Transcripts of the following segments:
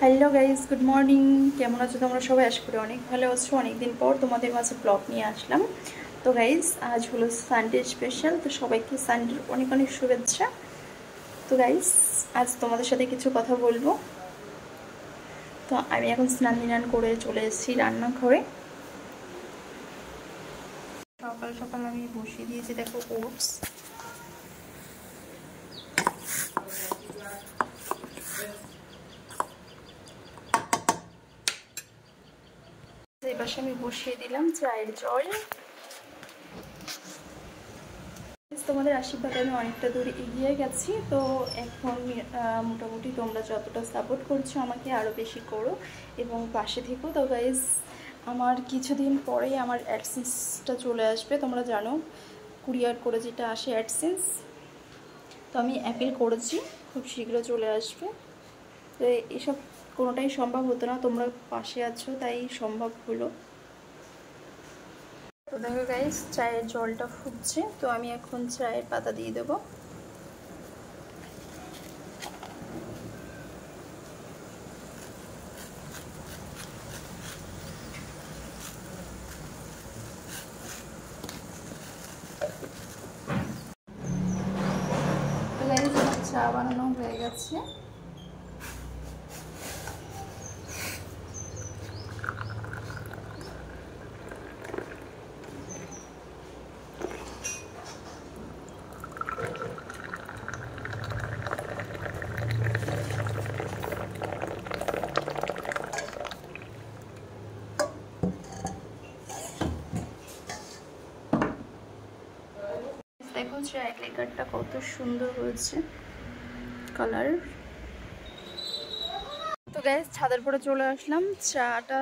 Hello guys, good morning. কেমন আছো তোমরা সবাই? আশা করি অনেক ভালো আছো। অনেকদিন পর তোমাদের মাঝে ব্লগ নিয়ে আসলাম। তো গাইজ, আজ হলো সানডে স্পেশাল, তো সবাইকে সানডের অনেক অনেক শুভেচ্ছা। তো গাইজ, আজ তোমাদের সাথে কিছু কথা বলবো। তো আমি এখন স্নান করে চলে এসেছি রান্নাঘরে। সকাল সকাল আমি বসিয়ে দিয়েছি, দেখো, ওটস। এই পাশে আমি বসিয়ে দিলাম চায়ের জল। তোমাদের আশীর্বাদে আমি অনেকটা দূর এগিয়ে গেছি। তো এখন মোটামুটি তোমরা যতটা সাপোর্ট করছো আমাকে আরও বেশি করো এবং পাশে থেকো। তো গাইজ, আমার কিছুদিন পরেই আমার অ্যাডসেন্সটা চলে আসবে। তোমরা জানো কুরিয়ার করে যেটা আসে অ্যাডসেন্স, তো আমি অ্যাপিল করেছি, খুব শীঘ্র চলে আসবে। তো এসব কোনোটাই সম্ভব হতো না, তোমরা পাশে আছো তাই সম্ভব হলো। তো দেখো গাইজ, চায়ের জলটা ফুটছে, তো আমি এখন চায়ের পাতা দিয়ে দেবো। তো গাইজ, আমার চা বানানো হয়ে গেছে। দেখো চায়ের লেকারটা কত সুন্দর হয়েছে কালার। তো গাইস, ছাদের পরে চলে আসলাম চাটা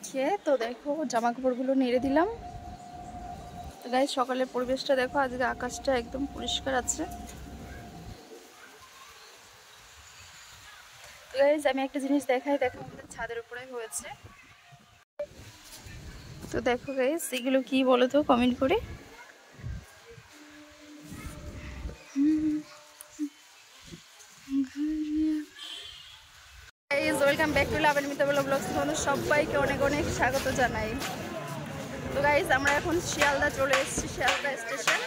খেয়ে। তো দেখো জামা কাপড়গুলো নেড়ে দিলাম। তো গাইস, সকালের পরিবেশটা দেখো, আজকে আকাশটা একদম পরিষ্কার আছে। তো গাইস, আমি একটা জিনিস দেখাই, দেখো আমাদের ছাদের উপরে হয়েছে। তো দেখো গাইস, এগুলো কি বলো তো কমেন্ট করে। ওয়েলকাম ব্যাক টু লাভের মিতাবলা ব্লগস। তোমাদের সবাইকে অনেক অনেক স্বাগত জানাই। তো গাইস, আমরা এখন শিয়ালদা চলে এসেছি, শিয়ালদা স্টেশন।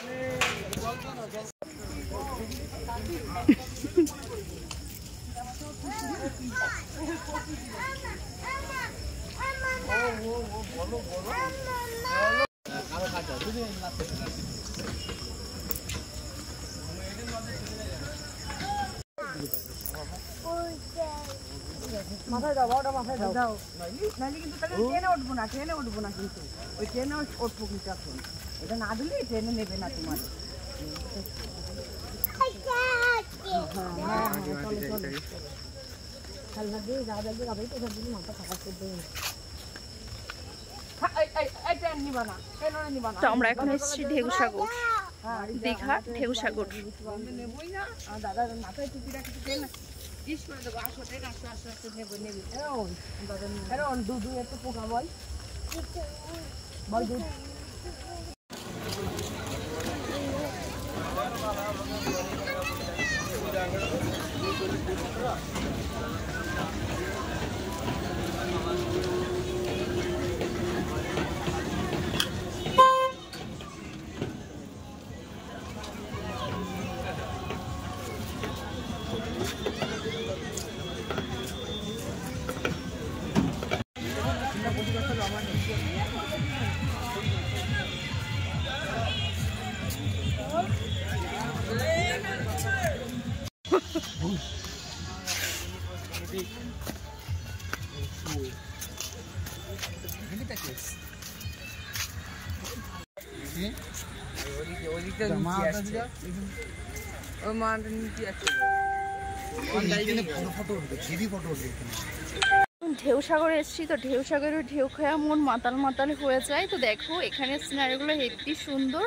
মাথায় দাও, ওটা মাথায় দাও। নাইলে কিন্তু তাহলে ট্রেনে উঠবো না, কিন্তু ওই ট্রেনে উঠবো কিন্তু এখন। এটা না দিলে ট্রেনে নেবে না তোমার। খেলনা দিয়ে যা দেখবে যাবেই তো, সব মাথা খারাপ করতে হবে। তো আমরা এখন এসেছি ঢেউসাগর, দীঘা ঢেউসাগর। নেবই না দাদা, মাথায় টুপি রাখি ট্রেন ইস করে দেবো। আসো ট্রেন, আসো আসো আসো, নেবো নেবি। দুধু একটু পোকা বল বল দুধ। ঢেউসাগরে এসেছি, তো ঢেউসাগরে ঢেউ খেয়া মন মাতাল মাতাল হয়ে যায়। তো দেখো এখানে সিনারিগুলো হেবি সুন্দর।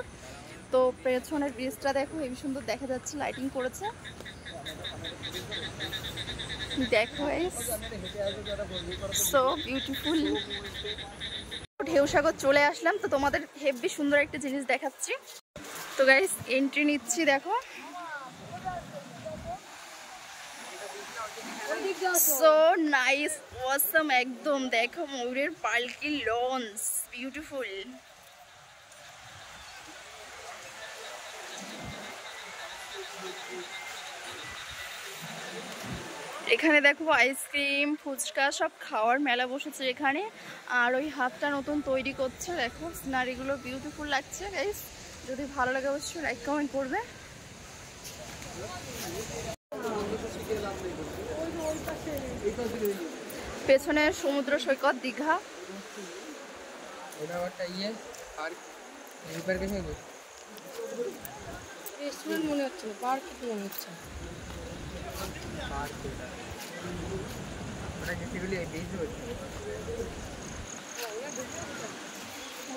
তো পেছনের ব্রিজটা দেখো হেবি সুন্দর দেখা যাচ্ছে, লাইটিং করেছে। দেখো সো বিউটিফুল। ঢেউসাগর চলে আসলাম, তো তোমাদের হেবি সুন্দর একটা জিনিস দেখাচ্ছি। তো গাইস, এন্ট্রি নিচ্ছি, দেখো সো নাইস, অসাম একদম। দেখো ময়ূরের পালকি লঞ্চ, বিউটিফুল। এখানে দেখো আইসক্রিম, ফুচকা সব খাওয়ার মেলা বসেছে এখানে। আর ওই হাতটা নতুন তৈরি করছে, দেখো সিনারিগুলো বিউটিফুল লাগছে গাইস। যদি ভালো লাগে অবশ্যই লাইক কমেন্ট করবে। পেছনে সমুদ্র সৈকত দীঘা। রেস্টুরেন্ট মনে হচ্ছে না, পার্ক কি মনে হচ্ছে।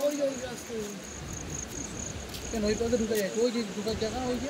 ওই রাস্তায় কেন ওই পথে ঢুকে যাচ্ছে, ওই যে ঢুকার জায়গা ওই যে